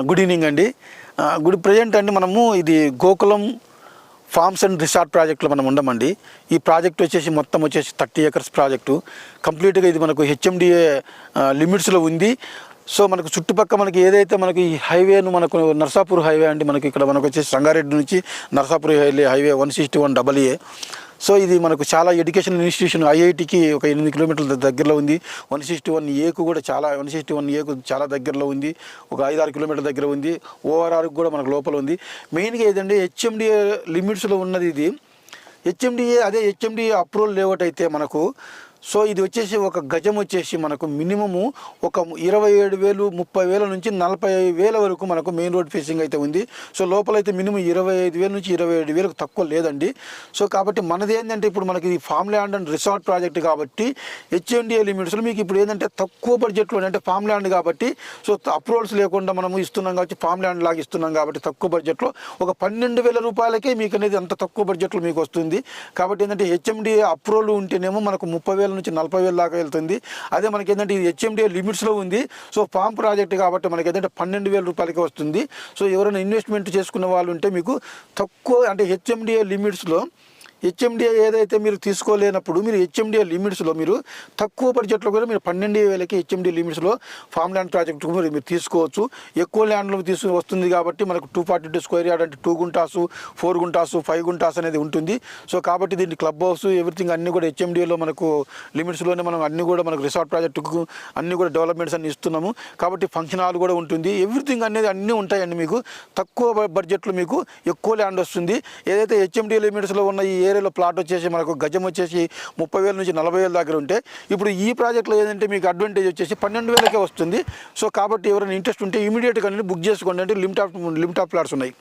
Good evening అండి. Good present అండి మనము ఇది గోకులం ఫార్మ్స్ అండ్ రిసార్ట్ ప్రాజెక్టులో మనం ఉండమండి. ఈ ప్రాజెక్ట్ వచ్చేసి మొత్తం వచ్చేసి 30 acres ప్రాజెక్టు. కంప్లీట్గా ఇది మనకు హెచ్ఎండిఏ లిమిట్స్లో ఉంది. సో మనకు చుట్టుపక్కల మనకి ఏదైతే మనకి ఈ హైవేను మనకు నర్సాపూర్ హైవే అండి, మనకి ఇక్కడ మనకు వచ్చేసి సంగారెడ్డి నుంచి నర్సాపూర్ హైవే 161AA. సో ఇది మనకు చాలా ఎడ్యుకేషనల్ ఇన్స్టిట్యూషన్ ఐఐటికి ఒక 8 కిలోమీటర్ల దగ్గరలో ఉంది. 161Aకు కూడా 161Aకు చాలా దగ్గరలో ఉంది. ఒక 5-6 కిలోమీటర్ల దగ్గర ఉంది. ఓఆర్ఆర్కి కూడా మనకు లోపల ఉంది. మెయిన్గా ఏదంటే హెచ్ఎండిఏ లిమిట్స్లో ఉన్నది ఇది. హెచ్ఎండిఏ అప్రూవల్ లేఅవుట్ అయితే మనకు సో ఇది వచ్చేసి ఒక గజం వచ్చేసి మనకు మినిమము ఒక 27,000 30,000 నుంచి 40,000 వరకు మనకు మెయిన్ రోడ్ ఫేసింగ్ అయితే ఉంది. సో లోపలైతే మినిమం 25,000 నుంచి 27,000 తక్కువ లేదండి. సో కాబట్టి మనది ఏంటంటే ఇప్పుడు మనకి ఇది farm land and resort project కాబట్టి హెచ్ఎండిఏ లిమిట్స్లో మీకు ఇప్పుడు ఏంటంటే తక్కువ బడ్జెట్లో అంటే ఫామ్ ల్యాండ్ కాబట్టి సో అప్రూవల్స్ లేకుండా మనము ఇస్తున్నాం కాబట్టి ఫామ్ ల్యాండ్ లాగా ఇస్తున్నాం కాబట్టి తక్కువ బడ్జెట్లో ఒక 12,000 రూపాయలకే మీకు అనేది అంత తక్కువ బడ్జెట్లో మీకు వస్తుంది. కాబట్టి ఏంటంటే హెచ్ఎండిఏ అప్రూవల్ ఉంటేనేమో మనకు 30,000 నుంచి 40,000 దాకా వెళ్తుంది. అదే మనకి ఏంటంటే ఇది హెచ్ఎండిఏ లిమిట్స్లో ఉంది. సో ఫామ్ ప్రాజెక్ట్ కాబట్టి మనకి ఏంటంటే 12,000 రూపాయలకే వస్తుంది. సో ఎవరైనా ఇన్వెస్ట్మెంట్ చేసుకున్న వాళ్ళు ఉంటే మీకు తక్కువ అంటే హెచ్ఎండిఏ లిమిట్స్లో హెచ్ఎండిఏ ఏదైతే మీరు తీసుకోలేనప్పుడు మీరు హెచ్ఎండిఏ లిమిట్స్లో మీరు తక్కువ బడ్జెట్లో కూడా మీరు 12,000కి హెచ్ఎండిఏ లిమిట్స్లో ఫామ్ ల్యాండ్ ప్రాజెక్టు మీరు తీసుకోవచ్చు. ఎక్కువ ల్యాండ్లో వస్తుంది కాబట్టి మనకు 242 స్క్వేర్ యార్డ్ అంటే 2 గుంటాసు 4 గుంటాసు 5 గుంటాస్ అనేది ఉంటుంది. సో కాబట్టి దీన్ని క్లబ్ హౌస్ ఎవ్రీథింగ్ అన్నీ కూడా హెచ్ఎండిఏలో మనకు లిమిట్స్లోనే మనం అన్నీ కూడా మనకు రిసార్ట్ ప్రాజెక్టుకు అన్నీ కూడా డెవలప్మెంట్స్ అన్ని ఇస్తున్నాము. కాబట్టి ఫంక్షన్ హాల్ కూడా ఉంటుంది. ఎవ్రీథింగ్ అనేది అన్నీ ఉంటాయండి. మీకు తక్కువ బడ్జెట్లో మీకు ఎక్కువ ల్యాండ్ వస్తుంది. ఏదైతే హెచ్ఎండిఏ లిమిట్స్లో ఉన్న ఈ ఏరియాలో ప్లాట్ వచ్చేసి మనకు గజం వచ్చేసి 30,000 నుంచి 40,000 దగ్గర ఉంటే ఇప్పుడు ఈ ప్రాజెక్ట్లో ఏంటంటే మీకు అడ్వాంటేజ్ వచ్చేసి 12,000కే వస్తుంది. సో కాబట్టి ఎవరైనా ఇంట్రెస్ట్ ఉంటే ఇమీడియట్గా బుక్ చేసుకోండి. అంటే లిమిట్ ఆఫ్ ప్లాట్స్ ఉన్నాయి.